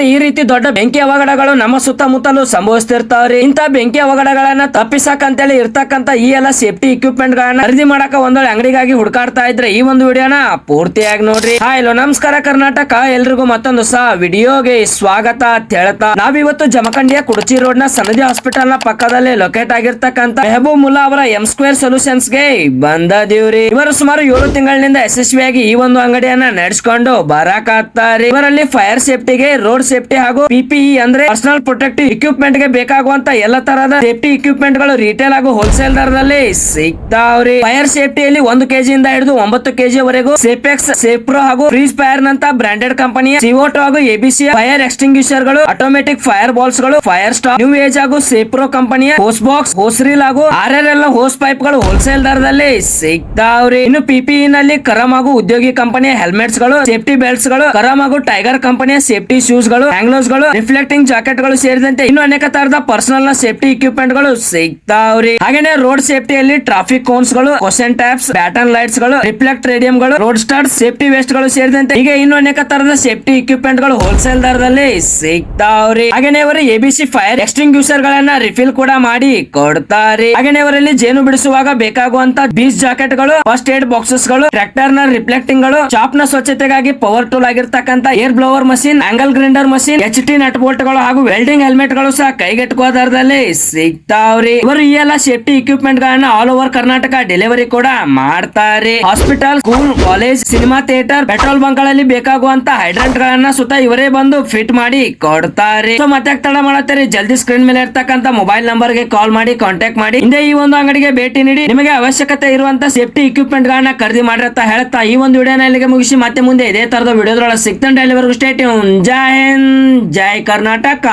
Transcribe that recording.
ನೋಡಿ, ಈ ರೀತಿ ದೊಡ್ಡ ಬೆಂಕಿ ಅವಘಡಗಳು ನಮ್ಮ ಸುತ್ತಮುತ್ತಲು ಸಂಭವಿಸ್ತಿರ್ತಾವ್ರಿ. ಇಂತ ಬೆಂಕಿ ಅವಘಡಗಳನ್ನ ತಪ್ಪಿಸಕ್ ಅಂತೇಳಿ ಇರ್ತಕ್ಕಂತ ಈ ಎಲ್ಲ ಸೇಫ್ಟಿ ಇಕ್ವಿಪ್ಮೆಂಟ್ ಗಳನ್ನ ಖರೀದಿ ಮಾಡಕ ಒಂದೊಳ್ಳೆ ಅಂಗಡಿಗಾಗಿ ಹುಡುಕಾಡ್ತಾ ಇದ್ರೆ ಈ ಒಂದು ವಿಡಿಯೋನ ಪೂರ್ತಿಯಾಗಿ ನೋಡ್ರಿ. ಹಲೋ ನಮಸ್ಕಾರ ಕರ್ನಾಟಕ, ಎಲ್ರಿಗೂ ಮತ್ತೊಂದು ಸಹ ವಿಡಿಯೋಗೆ ಸ್ವಾಗತ ಅಂತ ಹೇಳ್ತಾ ನಾವಿವತ್ತು ಜಮಖಂಡಿಯ ಕುಡಚಿ ರೋಡ್ ನ ಸನದಿ ಹಾಸ್ಪಿಟಲ್ ನ ಪಕ್ಕದಲ್ಲಿ ಲೊಕೇಟ್ ಆಗಿರ್ತಕ್ಕಂತ ಮೆಹಬೂಬ್ ಮುಲ್ಲಾ ಅವರ ಎಂ ಸ್ಕ್ವೇರ್ ಸೊಲ್ಯೂಷನ್ಸ್ ಗೆ ಬಂದದೀವ್ರಿ. ಇವರು ಸುಮಾರು 7 ತಿಂಗಳಿನಿಂದ ಯಶಸ್ವಿಯಾಗಿ ಈ ಒಂದು ಅಂಗಡಿಯನ್ನ ನಡೆಸಿಕೊಂಡು ಬರಾಕತ್ತಾರೆ. ಇವರಲ್ಲಿ ಫೈರ್ ಸೇಫ್ಟಿಗೆ, ರೋಡ್ ಸೇಫ್ಟಿ ಹಾಗೂ ಪಿಪಿಇ ಅಂದ್ರೆ ಪರ್ಸನಲ್ ಪ್ರೊಟೆಕ್ಟಿವ್ ಇಕ್ವಿಪ್ಮೆಂಟ್ ಗೆ ಬೇಕಾಗುವಂತ ಎಲ್ಲ ತರಹದ ಸೇಫ್ಟಿ ಇಕ್ವಿಪ್ಮೆಂಟ್ ಗಳು ರಿಟೇಲ್ ಹಾಗೂ ಹೋಲ್ಸೇಲ್ ದರದಲ್ಲಿ ಸಿಗ್ತಾವ್ರಿ. ಫೈರ್ ಸೇಫ್ಟಿಯಲ್ಲಿ 1 kg ಇಂದ ಹಿಡಿದು 9 kg ವರೆಗೂ ಸೇಫೆಕ್ಸ್, ಸೇಫ್ರೋ ಹಾಗೂ ಫ್ರೀಸ್ ಫೈರ್ ನಂತ ಬ್ರಾಂಡೆಡ್ ಕಂಪನಿಯ CO2 ಹಾಗೂ ಎಬಿಸಿ ಫೈರ್ ಎಕ್ಸ್ಟಿಂಗ್ವಿಷರ್ ಗಳು, ಆಟೋಮೆಟಿಕ್ ಫೈರ್ ಬಾಲ್ಸ್ ಗಳು, ಫೈರ್ ಸ್ಟಾಪ್, ನ್ಯೂ ಏಜ್ ಹಾಗೂ ಸೇಫ್ರೋ ಕಂಪನಿಯ ಹೋಸ್ ಬಾಕ್ಸ್, ಹೋಸ್ ರೀಲ್ ಹಾಗೂ RRL ಹೋಸ್ ಪೈಪ್ ಗಳು ಹೋಲ್ಸೇಲ್ ದರದಲ್ಲಿ ಸಿಗ್ತಾವ್ರಿ. ಇನ್ನು ಪಿಪಿಇ ನಲ್ಲಿ ಕರಮ್ ಹಾಗೂ ಉದ್ಯೋಗಿ ಕಂಪನಿಯ ಹೆಲ್ಮೆಟ್ಸ್ ಗಳು, ಸೇಫ್ಟಿ ಬೆಲ್ಟ್ಸ್ ಗಳು, ಕರಮ್ ಹಾಗೂ ಟೈಗರ್ ಕಂಪನಿಯ ಸೇಫ್ಟಿ ಶೂಸ್ ಗಳು, ಹ್ಯಾಂಗ್ಲೋಸ್ ಗಳು, ರಿಫ್ಲೆಕ್ಟಿಂಗ್ ಜಾಕೆಟ್ ಗಳು ಸೇರಿದಂತೆ ಇನ್ನು ಅನೇಕ ತರಹದ ಪರ್ಸನಲ್ ನ ಸೇಫ್ಟಿ ಇಕ್ವಿಪ್ಮೆಂಟ್ ಗಳು ಸಿಗ್ತಾವ್ರಿ. ಹಾಗೇನೆ ರೋಡ್ ಸೇಫ್ಟಿಯಲ್ಲಿ ಟ್ರಾಫಿಕ್ ಕೋನ್ಸ್ ಗಳು, ಕ್ವಶನ್ ಟ್ಯಾಪ್ಸ್, ಬ್ಯಾಟನ್ ಲೈಟ್ಸ್ ಗಳು, ರಿಫ್ಲೆಕ್ಟ್ ರೇಡಿಯಂ ಗಳು, ರೋಡ್ ಸ್ಟಾರ್ಟ್, ಸೇಫ್ಟಿ ವೆಸ್ಟ್ ಗಳು ಸೇರಿದಂತೆ ಹೀಗೆ ಇನ್ನು ಅನೇಕ ತರಹದ ಸೇಫ್ಟಿ ಇಕ್ವಿಪ್ಮೆಂಟ್ ಗಳು ಹೋಲ್ಸೇಲ್ ದರದಲ್ಲಿ ಸಿಗ್ತಾವ್ರಿ. ಹಾಗೇನೆ ಅವರು ಎಬಿಸಿ ಫೈರ್ ಎಕ್ಸ್ಟಿಂಗ್ವಿಷರ್ ಗಳನ್ನ ರಿಫಿಲ್ ಕೂಡ ಮಾಡಿ ಕೊಡ್ತಾರೆ. ಹಾಗೇನೆ ಅವರಲ್ಲಿ ಜೇನು ಬಿಡಿಸುವಾಗ ಬೇಕಾಗುವಂತ ಬೀಚ್ ಜಾಕೆಟ್ ಗಳು, ಫಸ್ಟ್ ಏಡ್ ಬಾಕ್ಸಸ್ ಗಳು, ಟ್ರ್ಯಾಕ್ಟರ್ ನ ರಿಫ್ಲೆಕ್ಟಿಂಗ್ ಗಳು, ಚಾಪ್ ನ ಸ್ವಚ್ಛತೆಗಾಗಿ ಪವರ್ ಟೂಲ್ ಆಗಿರ್ತಕ್ಕಂತ air blower machine, angle grinder machine, HT nut bolt ಗಳು ಹಾಗೂ ವೆಲ್ಡಿಂಗ್ ಹೆಲ್ಮೆಟ್ ಗಳು ಸಹ ಕೈಗೆಟುಕುವ ದರದಲ್ಲಿ ಸಿಗ್ತಾವ್ರಿ. ಇವರು ಈ ಎಲ್ಲ ಸೇಫ್ಟಿ ಇಕ್ವಿಪ್ಮೆಂಟ್ ಗಳನ್ನ ಆಲ್ ಓವರ್ ಕರ್ನಾಟಕ ಡೆಲಿವರಿ ಕೂಡ ಮಾಡ್ತಾರೆ. Hospital, school, college, cinema theatre, petrol bunk ಗಳಲ್ಲಿ ಬೇಕಾಗುವಂತ ಹೈಡ್ರೆಂಟ್ ಗಳನ್ನ ಸುತ್ತ ಇವರೇ ಬಂದು ಫಿಟ್ ಮಾಡಿ ಕೊಡ್ತಾರೆ. ಸೊ ಮತ್ತೆ ತಡ ಮಾಡತ್ತೀರಿ, ಜಲ್ದಿ ಸ್ಕ್ರೀನ್ ಮೇಲೆ ಇರ್ತಕ್ಕಂತ ಮೊಬೈಲ್ ನಂಬರ್ ಗೆ ಕಾಲ್ ಮಾಡಿ ಕಾಂಟ್ಯಾಕ್ಟ್ ಮಾಡಿ ಹಿಂದೆ ಈ ಒಂದು ಅಂಗಡಿಗೆ ಭೇಟಿ ನೀಡಿ ನಿಮಗೆ ಅವಶ್ಯಕತೆ ಇರುವಂತ ಸೇಫ್ಟಿ ಇಕ್ವಿಪ್ಮೆಂಟ್ ಗಳನ್ನ ಖರೀದಿ ಮಾಡಿರತ್ತ ಹೇಳ್ತಾ ಈ ಒಂದು ವಿಡಿಯೋನ ಇಲ್ಲಿಗೆ ಮುಗಿಸಿ ಮತ್ತೆ ಮುಂದೆ ಇದೇ ತರದ ವಿಡಿಯೋದ್ರೊಳಗೆ ಸಿಗ್ತಾನೆ. ಅಲ್ಲಿವರೆಗೂ ಸ್ಟೇ ಟ್ಯೂನ್. ಜೈ ಹಿಂದ್, ಜೈ ಕರ್ನಾಟಕ.